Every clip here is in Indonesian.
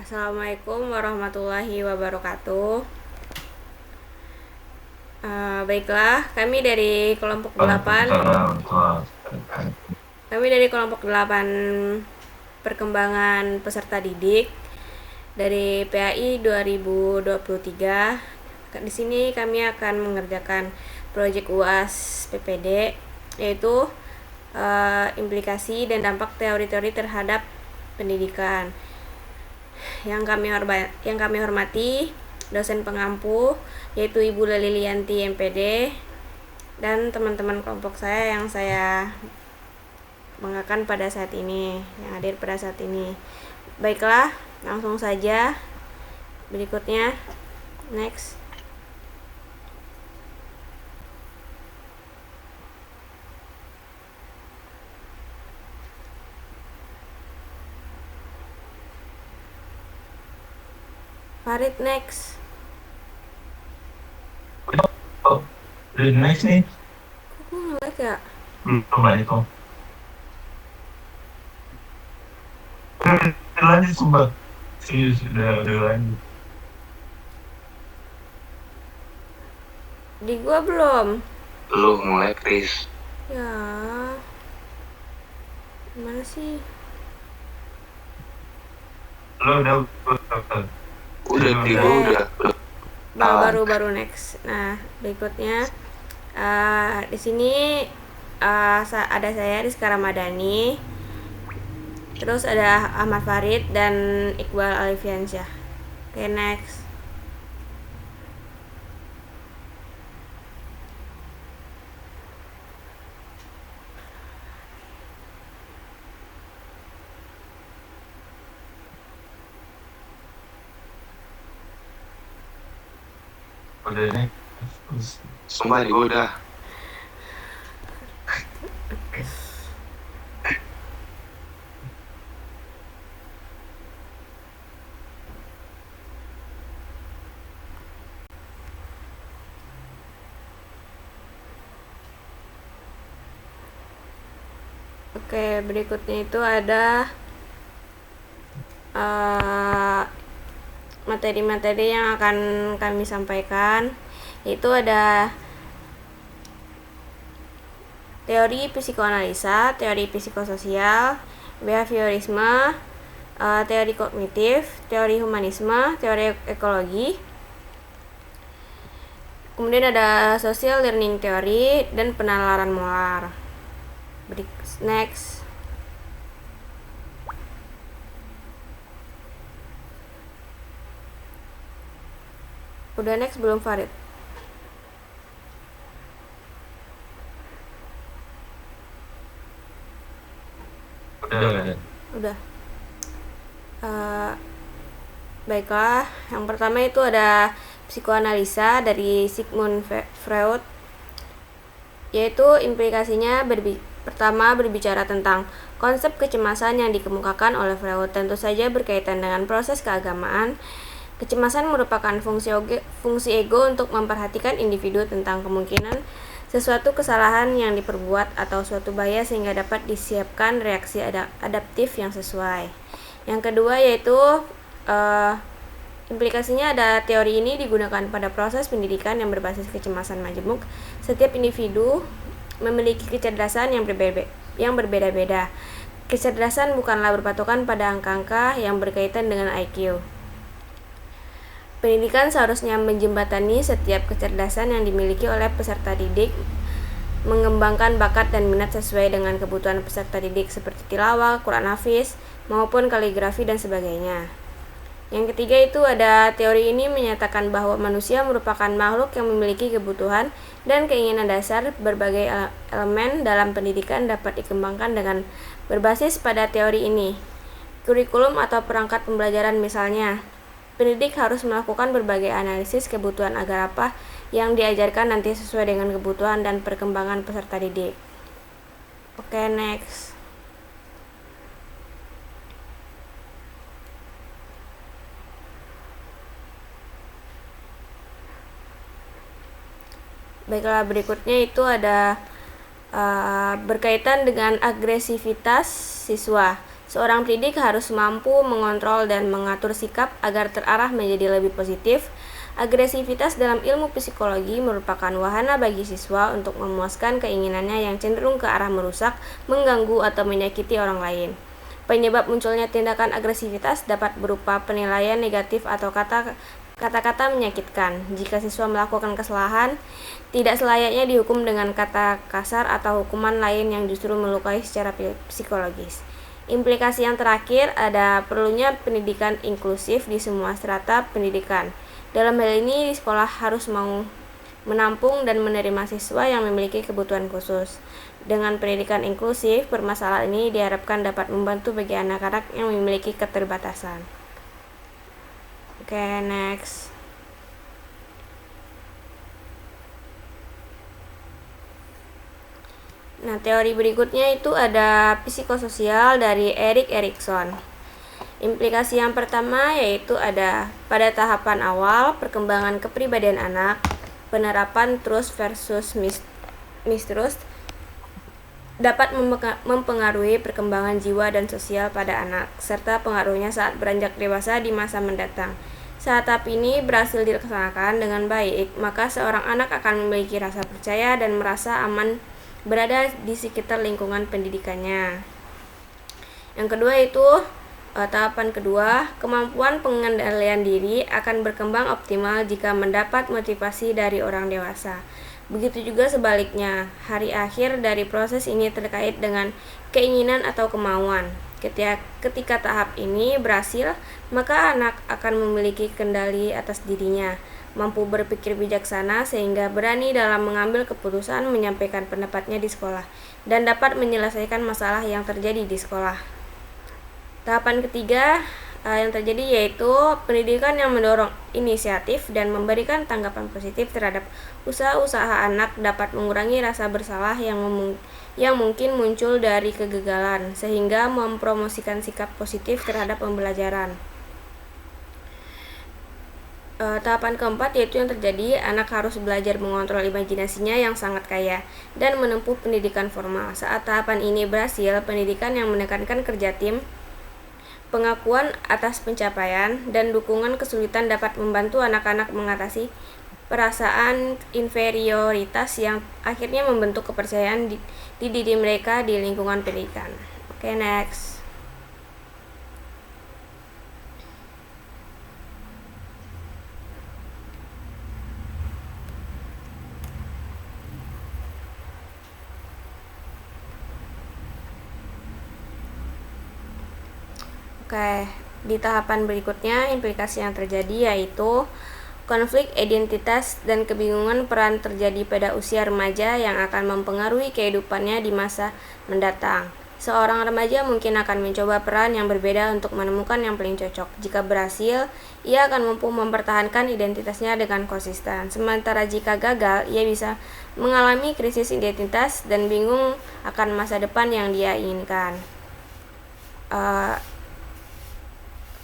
Assalamualaikum warahmatullahi wabarakatuh. Baiklah, kami dari kelompok 8. Kami dari kelompok 8 perkembangan peserta didik dari PAI 2023. Di sini kami akan mengerjakan proyek UAS PPD, yaitu implikasi dan dampak teori-teori terhadap pendidikan. Yang kami hormati dosen pengampu, yaitu Ibu Lilianti MPD, dan teman-teman kelompok saya yang saya banggakan pada saat ini, yang hadir pada saat ini. Baiklah, langsung saja. Berikutnya, next. Farid, next. Udah next nih. Kok nge-lag ya? Belum lah itu. Lanjut sumpah. Serius, udah lanjut. Di gua belum. Lu mulai Chris. Ya. Gimana sih? Udah di gua udah. Baru next. Nah, berikutnya di sini ada saya Rizka Ramadhani, terus ada Ahmad Farid dan Iqbal Alifiansyah. Oke, next. Udah next. Sumpah di gua udah. Oke, berikutnya itu ada materi-materi yang akan kami sampaikan, yaitu ada teori psikoanalisa, teori psikososial, behaviorisme, teori kognitif, teori humanisme, teori ekologi. Kemudian ada social learning theory dan penalaran molar. Next. Udah next belum, Farid? Udah. Baiklah, yang pertama itu ada psikoanalisa dari Sigmund Freud, yaitu implikasinya pertama berbicara tentang konsep kecemasan yang dikemukakan oleh Freud, tentu saja berkaitan dengan proses keagamaan. Kecemasan merupakan fungsi ego untuk memperhatikan individu tentang kemungkinan sesuatu kesalahan yang diperbuat atau suatu bahaya sehingga dapat disiapkan reaksi adaptif yang sesuai. Yang kedua yaitu implikasinya ada teori ini digunakan pada proses pendidikan yang berbasis kecemasan majemuk. Setiap individu memiliki kecerdasan yang berbeda-beda. Kecerdasan bukanlah berpatokan pada angka-angka yang berkaitan dengan IQ. Pendidikan seharusnya menjembatani setiap kecerdasan yang dimiliki oleh peserta didik, mengembangkan bakat dan minat sesuai dengan kebutuhan peserta didik seperti tilawah, Quran hafiz, maupun kaligrafi dan sebagainya. Yang ketiga itu ada teori ini menyatakan bahwa manusia merupakan makhluk yang memiliki kebutuhan dan keinginan dasar. Berbagai elemen dalam pendidikan dapat dikembangkan dengan berbasis pada teori ini. Kurikulum atau perangkat pembelajaran misalnya. Pendidik harus melakukan berbagai analisis kebutuhan agar apa yang diajarkan nanti sesuai dengan kebutuhan dan perkembangan peserta didik. Oke, next. Baiklah, berikutnya itu ada berkaitan dengan agresivitas siswa. Seorang pendidik harus mampu mengontrol dan mengatur sikap agar terarah menjadi lebih positif. Agresivitas dalam ilmu psikologi merupakan wahana bagi siswa untuk memuaskan keinginannya yang cenderung ke arah merusak, mengganggu, atau menyakiti orang lain. Penyebab munculnya tindakan agresivitas dapat berupa penilaian negatif atau kata-kata menyakitkan. Jika siswa melakukan kesalahan, tidak selayaknya dihukum dengan kata kasar atau hukuman lain yang justru melukai secara psikologis. Implikasi yang terakhir ada perlunya pendidikan inklusif di semua strata pendidikan. Dalam hal ini, di sekolah harus mau menampung dan menerima siswa yang memiliki kebutuhan khusus. Dengan pendidikan inklusif, permasalahan ini diharapkan dapat membantu bagi anak-anak yang memiliki keterbatasan. Oke, next. Nah, teori berikutnya itu ada psikososial dari Erik Erikson. Implikasi yang pertama yaitu ada pada tahapan awal perkembangan kepribadian anak, penerapan trust versus mistrust dapat mempengaruhi perkembangan jiwa dan sosial pada anak, serta pengaruhnya saat beranjak dewasa di masa mendatang. Saat tahap ini berhasil dilaksanakan dengan baik, maka seorang anak akan memiliki rasa percaya dan merasa aman berada di sekitar lingkungan pendidikannya. Yang kedua itu tahapan kedua, kemampuan pengendalian diri akan berkembang optimal jika mendapat motivasi dari orang dewasa. Begitu juga sebaliknya, hari akhir dari proses ini terkait dengan keinginan atau kemauan. Ketika tahap ini berhasil, maka anak akan memiliki kendali atas dirinya, mampu berpikir bijaksana sehingga berani dalam mengambil keputusan, menyampaikan pendapatnya di sekolah, dan dapat menyelesaikan masalah yang terjadi di sekolah. Tahapan ketiga yang terjadi yaitu pendidikan yang mendorong inisiatif dan memberikan tanggapan positif terhadap usaha-usaha anak dapat mengurangi rasa bersalah yang mungkin muncul dari kegagalan, sehingga mempromosikan sikap positif terhadap pembelajaran. Tahapan keempat yaitu yang terjadi anak harus belajar mengontrol imajinasinya yang sangat kaya dan menempuh pendidikan formal. Saat tahapan ini berhasil, pendidikan yang menekankan kerja tim, pengakuan atas pencapaian, dan dukungan kesulitan dapat membantu anak-anak mengatasi perasaan inferioritas yang akhirnya membentuk kepercayaan di diri mereka di lingkungan pendidikan. Oke, next. Oke, di tahapan berikutnya implikasi yang terjadi yaitu konflik identitas dan kebingungan peran terjadi pada usia remaja yang akan mempengaruhi kehidupannya di masa mendatang. Seorang remaja mungkin akan mencoba peran yang berbeda untuk menemukan yang paling cocok. Jika berhasil, ia akan mampu mempertahankan identitasnya dengan konsisten. Sementara jika gagal, ia bisa mengalami krisis identitas dan bingung akan masa depan yang dia inginkan.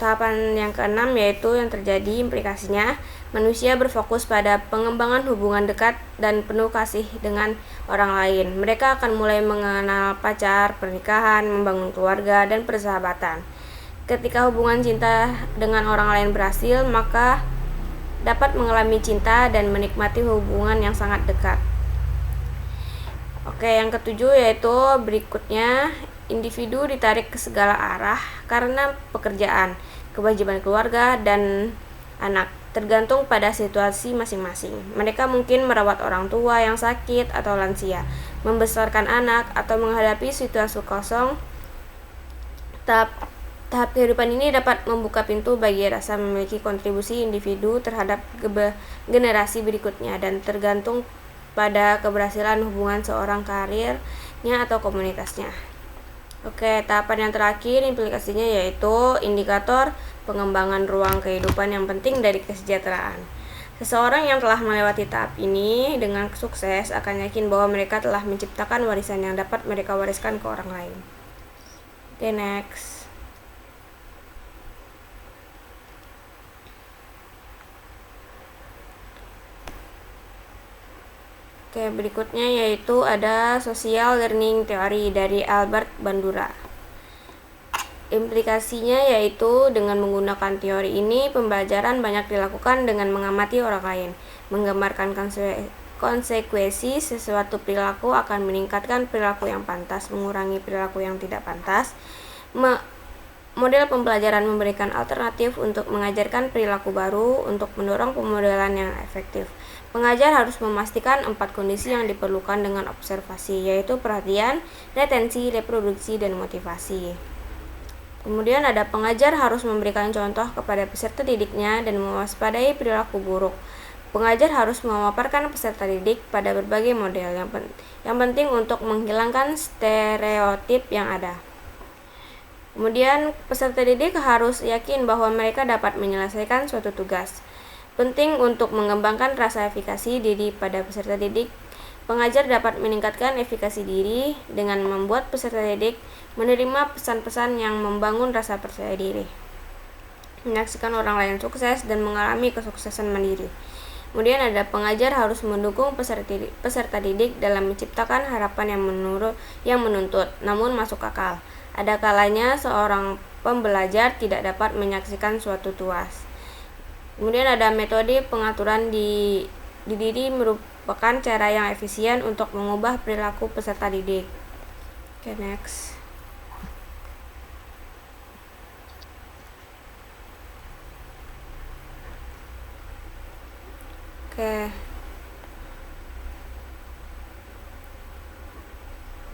Tahapan yang keenam yaitu yang terjadi implikasinya manusia berfokus pada pengembangan hubungan dekat dan penuh kasih dengan orang lain. Mereka akan mulai mengenal pacar, pernikahan, membangun keluarga, dan persahabatan. Ketika hubungan cinta dengan orang lain berhasil, maka dapat mengalami cinta dan menikmati hubungan yang sangat dekat. Oke, yang ketujuh yaitu berikutnya, individu ditarik ke segala arah karena pekerjaan, kewajiban keluarga, dan anak, tergantung pada situasi masing-masing. Mereka mungkin merawat orang tua yang sakit atau lansia, membesarkan anak, atau menghadapi situasi kosong. Tahap kehidupan ini dapat membuka pintu bagi rasa memiliki kontribusi individu terhadap generasi berikutnya dan tergantung pada keberhasilan hubungan seorang, karirnya, atau komunitasnya. Oke, tahapan yang terakhir implikasinya yaitu indikator pengembangan ruang kehidupan yang penting dari kesejahteraan. Seseorang yang telah melewati tahap ini dengan sukses akan yakin bahwa mereka telah menciptakan warisan yang dapat mereka wariskan ke orang lain. Oke, next. Oke, berikutnya yaitu ada social learning theory dari Albert Bandura. Implikasinya yaitu dengan menggunakan teori ini, pembelajaran banyak dilakukan dengan mengamati orang lain. Menggambarkan konsekuensi sesuatu perilaku akan meningkatkan perilaku yang pantas, mengurangi perilaku yang tidak pantas. Model pembelajaran memberikan alternatif untuk mengajarkan perilaku baru untuk mendorong pemodelan yang efektif. Pengajar harus memastikan 4 kondisi yang diperlukan dengan observasi, yaitu perhatian, retensi, reproduksi, dan motivasi. Kemudian ada pengajar harus memberikan contoh kepada peserta didiknya dan mewaspadai perilaku buruk. Pengajar harus memaparkan peserta didik pada berbagai model yang penting untuk menghilangkan stereotip yang ada. Kemudian peserta didik harus yakin bahwa mereka dapat menyelesaikan suatu tugas. Penting untuk mengembangkan rasa efikasi diri pada peserta didik. Pengajar dapat meningkatkan efikasi diri dengan membuat peserta didik menerima pesan-pesan yang membangun rasa percaya diri, menyaksikan orang lain sukses, dan mengalami kesuksesan mandiri. Kemudian ada pengajar harus mendukung peserta didik dalam menciptakan harapan yang menuntut, namun masuk akal. Ada kalanya seorang pembelajar tidak dapat menyaksikan suatu tuas. Kemudian ada metode pengaturan di diri merupakan cara yang efisien untuk mengubah perilaku peserta didik. Oke, next. Oke.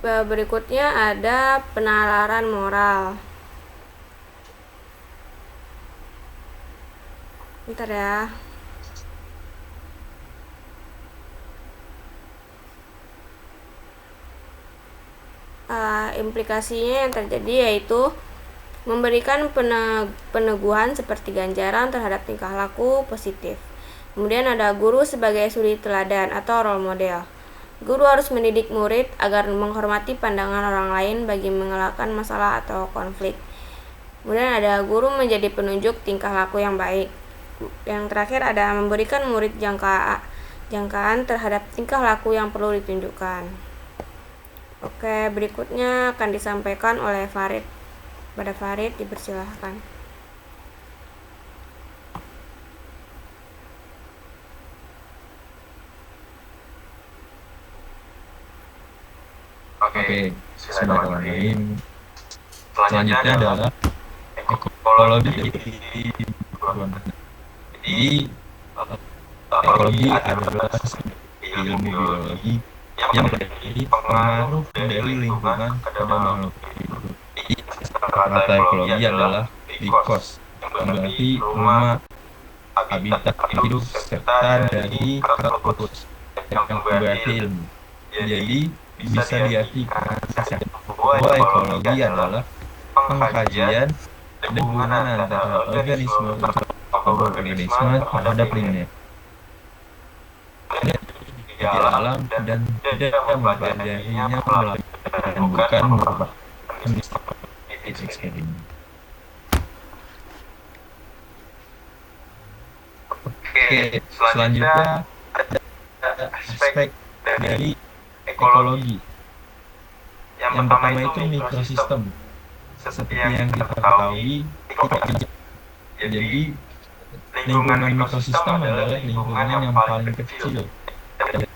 Berikutnya ada penalaran moral. Bentar ya. Implikasinya yang terjadi yaitu memberikan peneguhan seperti ganjaran terhadap tingkah laku positif. Kemudian ada guru sebagai suri teladan atau role model. Guru harus mendidik murid agar menghormati pandangan orang lain bagi mengelakkan masalah atau konflik. Kemudian ada guru menjadi penunjuk tingkah laku yang baik. Yang terakhir ada memberikan murid jangkaan terhadap tingkah laku yang perlu ditunjukkan. Oke, berikutnya akan disampaikan oleh Farid. Pada Farid, dipersilahkan. Oke, bismillahirrahmanirrahim. Selanjutnya adalah ekologi. Jadi, ekologi adalah ilmu biologi yang mempelajari pengaruh dari lingkungan pada makhluk hidup. Kata ekologi adalah bikos, yang berarti rumah, habitat hidup, serta dari kampus yang berarti ilmu. Jadi, bisa diartikan bahwa ekologi adalah pengkajian hubungan antara organisme terhadap lingkungan di alam dan tidak mempelajarinya bukan merupakan eksperimen. Oke, selanjutnya ada aspek dari ekologi. Yang pertama itu mikrosistem. Seperti yang kita ketahui, jadi lingkungan mikrosistem adalah lingkungan yang paling kecil. Jadi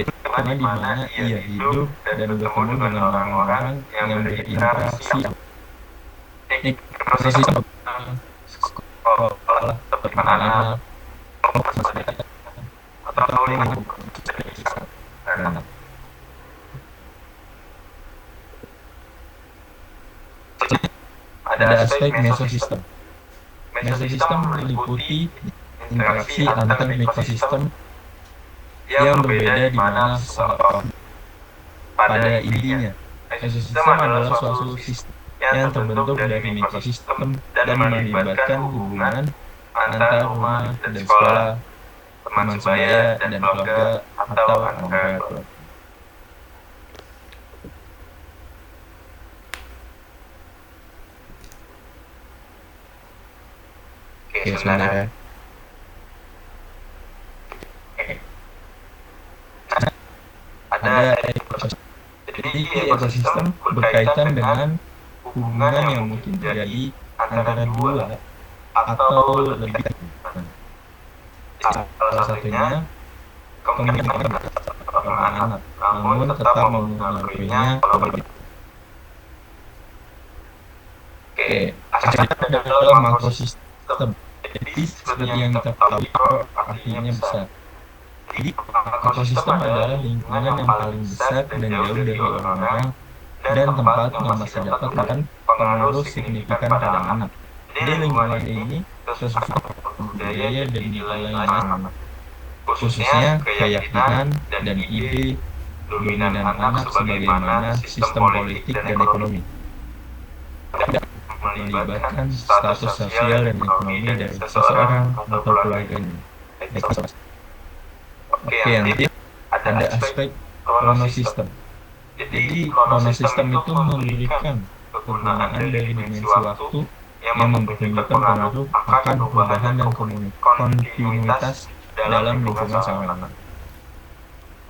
lingkungan di mana ia hidup dan bertemu dengan orang-orang yang berinteraksi. Mikrosistem sekolah, pertemanan, atau lingkungan. Ada aspek mesosistem. Mesosistem meliputi interaksi antar mikrosistem yang berbeda di mana pada intinya mesosistem adalah suatu sistem yang terbentuk dari mikrosistem dan melibatkan hubungan antara rumah dan sekolah, teman sebaya dan keluarga atau anggota keluarga. Oke, sebenarnya ada ekosistem. Jadi ekosistem berkaitan dengan hubungan yang mungkin terjadi antara dua atau lebih. Salah satunya komunikasi anak, namun tetap memengaruhinya. Oke, ada dalam makrosistem. Jadi seperti yang kita ketahui, artinya besar. Jadi ekosistem adalah lingkungan yang paling besar dan jauh dari orang-orang dan tempat yang masa dapat akan pengaruh signifikan pada anak. Di lingkungan ini sesuatu budaya dan nilai anak, khususnya keyakinan dan ide dominan anak sebagaimana sistem politik dan ekonomi, melibatkan status sosial dan ekonomi dari seseorang atau keluarganya. Oke, yang ketiga ada aspek kronosistem. Jadi kronosistem itu memberikan kegunaan dari dimensi waktu yang mempertunjukkan pengaruh akan perubahan dan kontinuitas dalam lingkungan sama.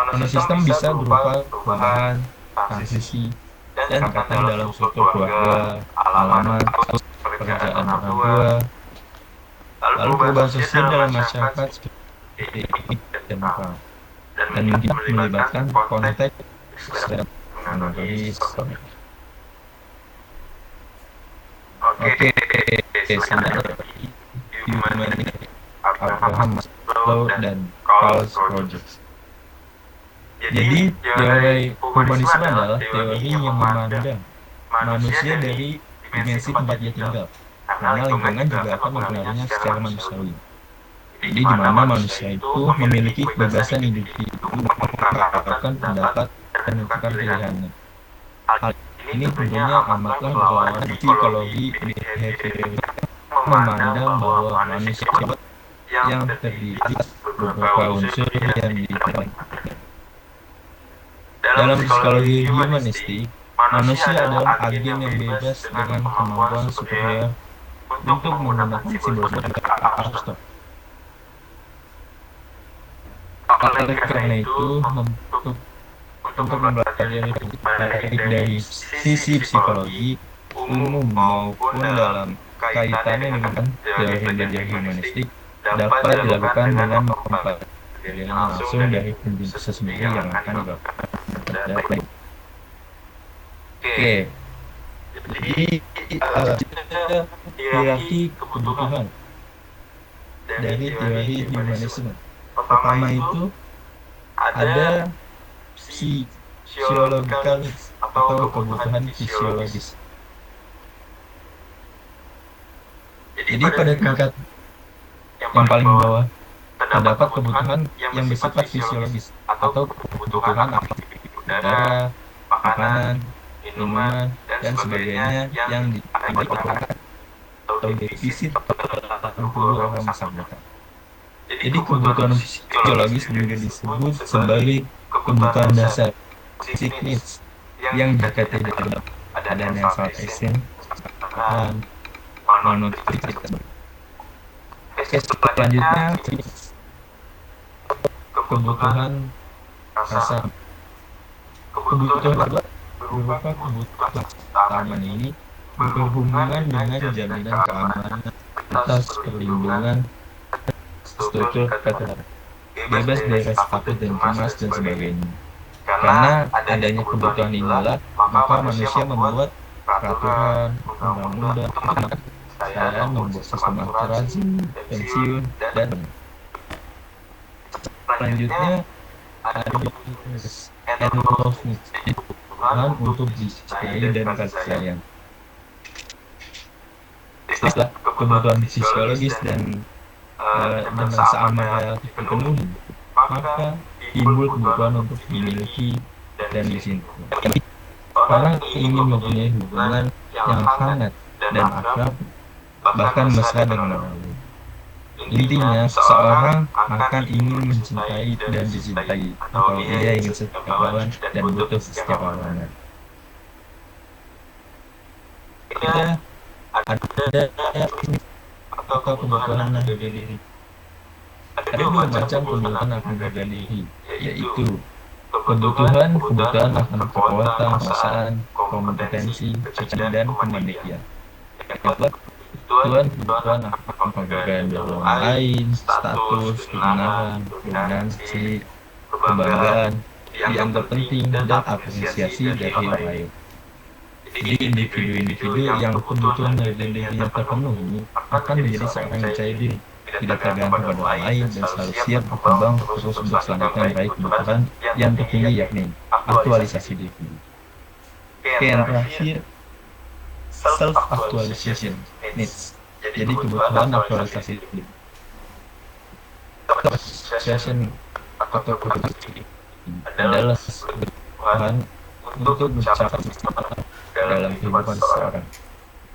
Kronosistem bisa berupa perubahan, transisi, dan tingkatan dalam struktur keluarga, alamat, pekerjaan orang tua, lalu perubahan sosial dalam masyarakat seperti dan apa, dan mungkin melibatkan konteks teknologis. Oke, sebenarnya humanity, Abraham Maslow dan Carl Rogers. Jadi teori humanisme adalah teori yang memandang manusia dari dimensi tempat dia tinggal, karena lingkungan juga akan mempengaruhinya secara manusiawi. Jadi di mana manusia itu memiliki kebebasan individu mengungkapkan pendapat dan menentukan pilihannya. Hal ini tentunya amatlah berlawanan psikologi behavior memandang bahwa manusia yang terdiri beberapa unsur yang ditempatkan. Dalam psikologi humanistik, manusia adalah agen yang bebas dengan kemampuan superior untuk menggunakan simbol-simbol abstrak. Oleh karena itu, untuk mempelajari baik dari sisi psikologi umum maupun dalam kaitannya dengan teori belajar humanistik dapat dilakukan dengan mempelajari langsung dari penjelasan sendiri yang akan dilakukan. Oke, jadi hierarki kebutuhan dari teori humanisme. Pertama itu ada fisiologis atau kebutuhan fisiologis. Jadi pada tingkat yang paling bawah terdapat kebutuhan yang bersifat fisiologis atau kebutuhan udara, makanan, minuman, dan sebagainya yang dibutuhkan atau defisit dalam tubuh orang masyarakat. Jadi kebutuhan fisiologis juga disebut sebagai kebutuhan dasar basic needs yang jika tidak ada nasal esen dan malnutrisi. Oke, selanjutnya kebutuhan rasa. Kebutuhan berupa kebutuhan taman ini berhubungan dengan jaminan keamanan atas perlindungan struktur kata bebas dari rasa takut dan cemas dan sebagainya. Karena adanya kebutuhan inilah maka manusia membuat peraturan, undang-undang, saya membuat sistem asuransi, pensiun, dan selanjutnya ada and love needs, kebutuhan untuk dicintai dan kasih sayang. Setelah kebutuhan fisiologis dan rasa aman relatif dipenuhi, maka timbul kebutuhan untuk dimiliki dan dicintai. Orang ingin mempunyai hubungan yang hangat dan akrab, bahkan mesra dengan orang lain. Intinya, seseorang akan ingin mencintai dan dicintai, atau ia ingin setiap kawan dan butuh setiap kawan. Kita ada atau kebutuhan harga diri. Ada dua macam kebutuhan akan harga diri, yaitu Kebutuhan akan kekuatan, perasaan, kompetensi, kecerdasan, dan kemandirian. Yang kedua, kebutuhan akan penghargaan dari orang lain, status, kebenaran, dominansi, kebanggaan, dianggap penting, dan apresiasi dari orang lain. Jadi individu-individu yang kebutuhan dari dirinya terpenuhi akan menjadi seorang yang percaya diri, tidak tergantung pada orang lain, dan selalu siap berkembang terus untuk selanjutnya meraih kebutuhan yang tertinggi, yakni aktualisasi diri. Yang terakhir, self actualization needs. Jadi kebutuhan aktualisasi diri. Actualization atau kebutuhan diri adalah kebutuhan untuk mencapai dalam kehidupan seseorang.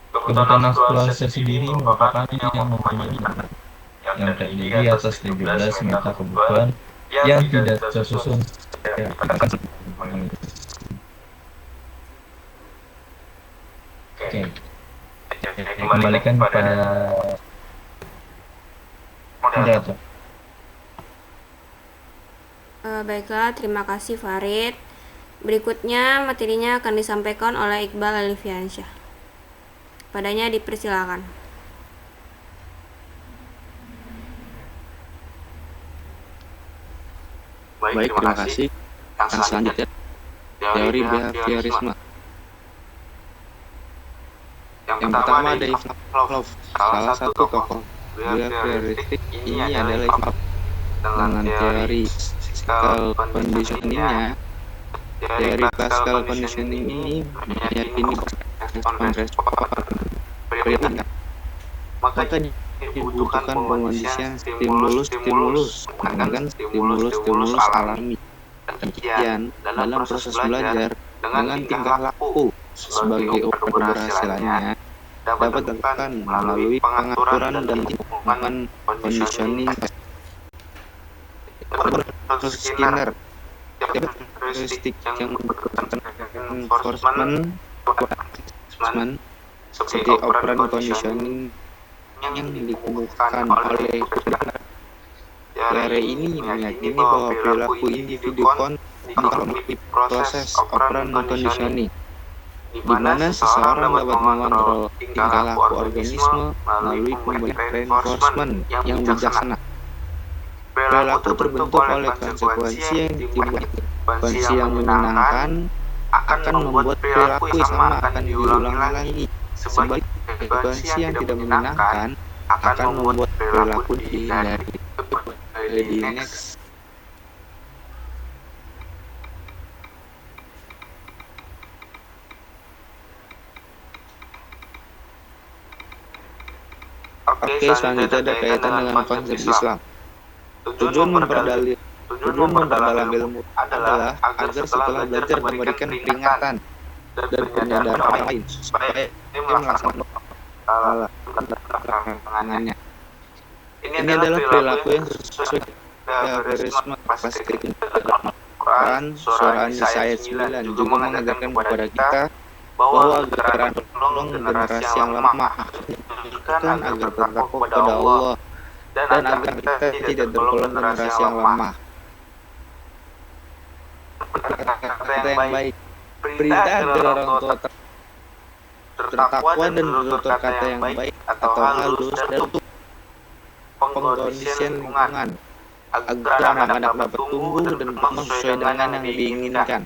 Kebutuhan aktualisasi diri merupakan yang mempunyai yang terdiri atas 13 meta kebutuhan yang tidak tersusun secara Oke, kembalikan pada moderator. Baiklah, terima kasih Farid. Berikutnya materinya akan disampaikan oleh Iqbal Alifiansyah. Padanya dipersilakan. Baik, terima kasih. Yang selanjutnya, teori behaviorisme. Yang pertama ada Ivan Pavlov, salah satu tokoh behavioristik ini adalah Ivan. Dengan teori Pascal conditioning-nya, teori Pascal conditioning ini meyakini respon perilaku. Maka dibutuhkan pengondisian stimulus, bukan stimulus alami. Demikian, dalam proses belajar dengan tingkah laku sebagai ukur keberhasilannya dapat dilakukan melalui pengaturan dan hubungan conditioning. Skinner, karakteristik yang berkaitan enforcement seperti operan conditioning yang dikemukakan oleh Skinner. Teori ini meyakini bahwa perilaku individu di proses operan conditioning, di mana seseorang dapat mengontrol tingkah laku organisme melalui pemberian reinforcement yang bijaksana. Perilaku terbentuk oleh konsekuensi yang dibuat. Konsekuensi yang menyenangkan akan membuat perilaku yang sama akan diulang lagi. Sebaliknya, konsekuensi yang tidak menyenangkan akan membuat perilaku dihindari. Di next. Oke, selanjutnya ada kaitan dengan konsep Islam. Tujuan memperdalam ilmu adalah agar setelah belajar memberikan peringatan dan penyadaran orang lain supaya dia melaksanakan tangannya. Ini adalah perilaku yang sesuai behaviorisme pasti. Quran surah An-Nisa ayat 9 juga mengajarkan kepada kita bahwa agar menolong generasi yang lemah, kan agar bertakwa kepada Allah dan agar kita tidak tergolong generasi yang lemah. Kata yang baik, perintah agar orang tua tertakwa dan bertutur kata yang baik atau halus dan untuk pengkondisian lingkungan agar anak-anak dapat tumbuh dan berkembang sesuai dengan yang diinginkan.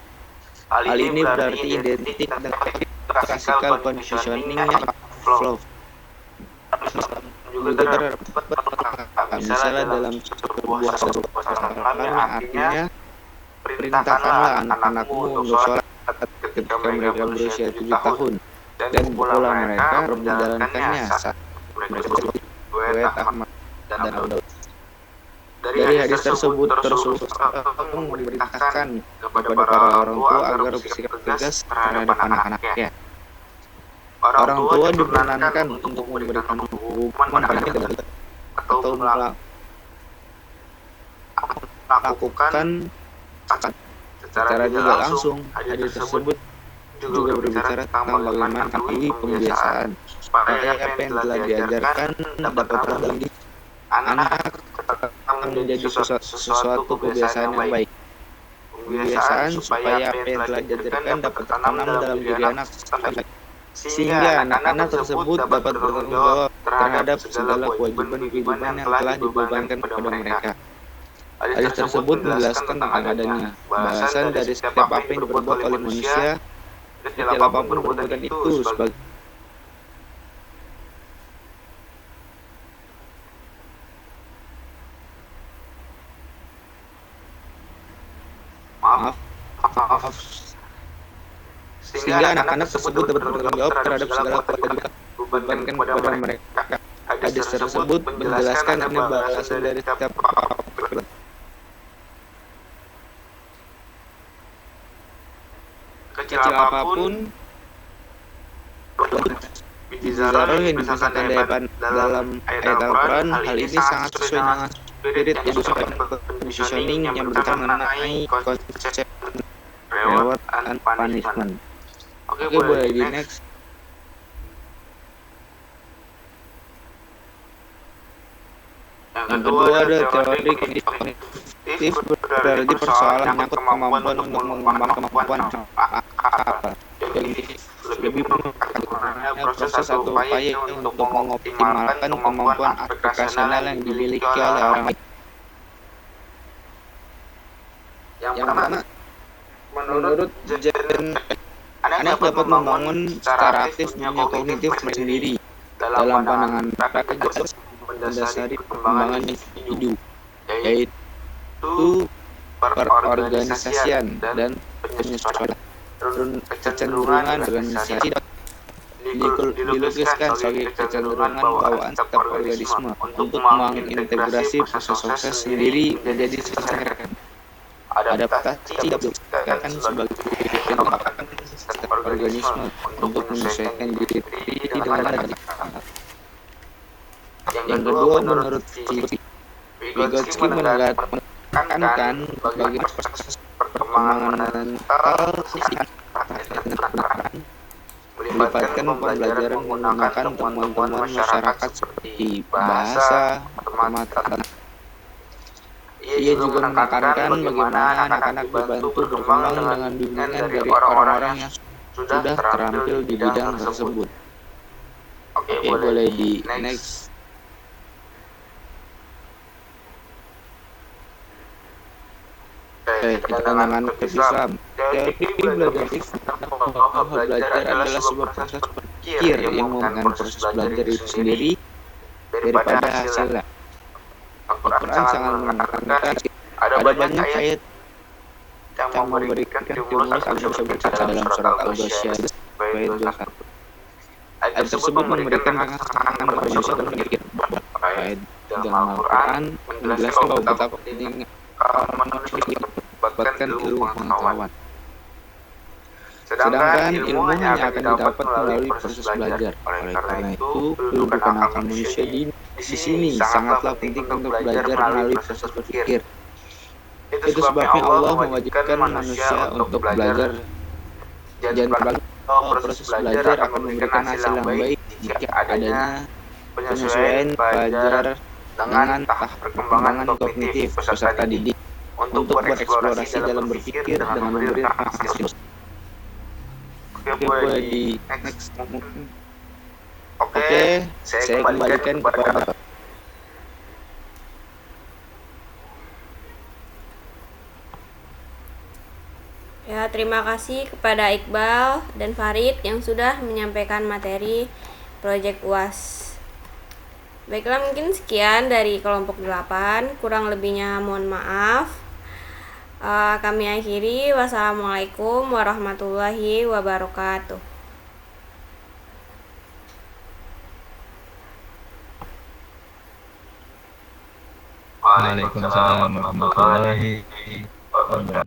Hal ini berarti identik dengan classical conditioning-nya flow. Juga terdapat misalnya dalam sebuah pasangan yang artinya perintahkanlah anak-anakmu untuk sholat ketika mereka berusia 7 tahun dan pula mereka menjalankannya saat mereka Duet Ahmad dan Daud. Dari hadis tersebut memerintahkan kepada para orang tua agar bersikap tegas terhadap anak-anaknya. Orang tua diperkenankan untuk memberikan hukuman atau melakukan secara tidak langsung. Hadis tersebut juga berbicara tentang bagaimana melalui pembiasaan supaya apa yang telah diajarkan dapat terdidik anak menjadi sesuatu kebiasaan yang baik. kebiasaan supaya apa yang telah diajarkan dapat tertanam dalam diri anak, sehingga anak-anak tersebut dapat bertanggung jawab terhadap segala kewajiban-kewajiban yang telah dibebankan kepada mereka. Hadis tersebut menjelaskan tentang adanya bahasan dari setiap apa yang diperbuat oleh manusia, kecil apapun perbuatan itu sebagai sehingga anak-anak tersebut dapat bertanggung jawab terhadap segala kewajiban dibebankan kepada mereka. Hadis tersebut menjelaskan ini balasan dari setiap kecil apapun Bizarro yang dipisahkan dalam ayat Al-Quran. Hal ini sangat sesuai dengan spirit education positioning yang berbicara mengenai konsep reward and punishment. Oke, boleh di next. Yang kedua ada teori kognitif, berarti persoalan menyangkut kemampuan untuk mengembangkan kemampuan akal. Lebih proses atau upaya untuk mengoptimalkan kemampuan operasional yang dimiliki oleh orang lain. Yang pertama, menurut Jen, anak dapat membangun secara aktif dunia kognitif sendiri dalam pandangan mereka mendasari perkembangan individu, yaitu perorganisasian dan penyesuaian. Kecenderungan organisasi dilukiskan sebagai kecenderungan bawaan setiap organisme untuk mengintegrasi proses-proses sendiri menjadi sistem. Adaptasi dilukiskan sebagai tindakan setiap organisme untuk menyesuaikan diri dengan lingkungan. Yang kedua, menurut Vygotsky menekankan bagi proses perkembangan mental melibatkan pembelajaran menggunakan temuan-temuan masyarakat seperti bahasa, matematika. Ia juga menekankan bagaimana anak-anak dibantu berkembang dengan bimbingan dari orang-orang yang sudah terampil di bidang tersebut. Oke, boleh di next. Ketenangan Islam. Teori belajar adalah sebuah proses berpikir yang menggunakan proses belajar itu sendiri daripada hasilnya. Al-Quran sangat menekankan ada banyak ayat yang memberikan stimulus agar bisa berbicara dalam surat Al-Ghasyiyah ayat 21. Ayat tersebut memberikan rangsangan kepada manusia dalam berpikir. Ayat dalam Al-Quran menjelaskan bahwa betapa pentingnya manusia mendapatkan ilmu pengetahuan. Sedangkan ilmu hanya akan didapat melalui proses belajar. Oleh karena itu, kedudukan akal manusia di sini sangatlah penting untuk belajar melalui proses berpikir. Itu sebabnya Allah mewajibkan manusia untuk belajar. Jangan berlalu proses belajar akan memberikan hasil yang baik jika adanya penyesuaian belajar dengan tahap perkembangan kognitif peserta didik untuk bereksplorasi dalam berpikir dengan memberi hasil. Oke, boleh di next. Oke, saya kembalikan kepada Ya, terima kasih kepada Iqbal dan Farid yang sudah menyampaikan materi proyek UAS. Baiklah, mungkin sekian dari kelompok 8, kurang lebihnya mohon maaf. Kami akhiri. Wassalamualaikum warahmatullahi wabarakatuh. Waalaikumsalam warahmatullahi wabarakatuh.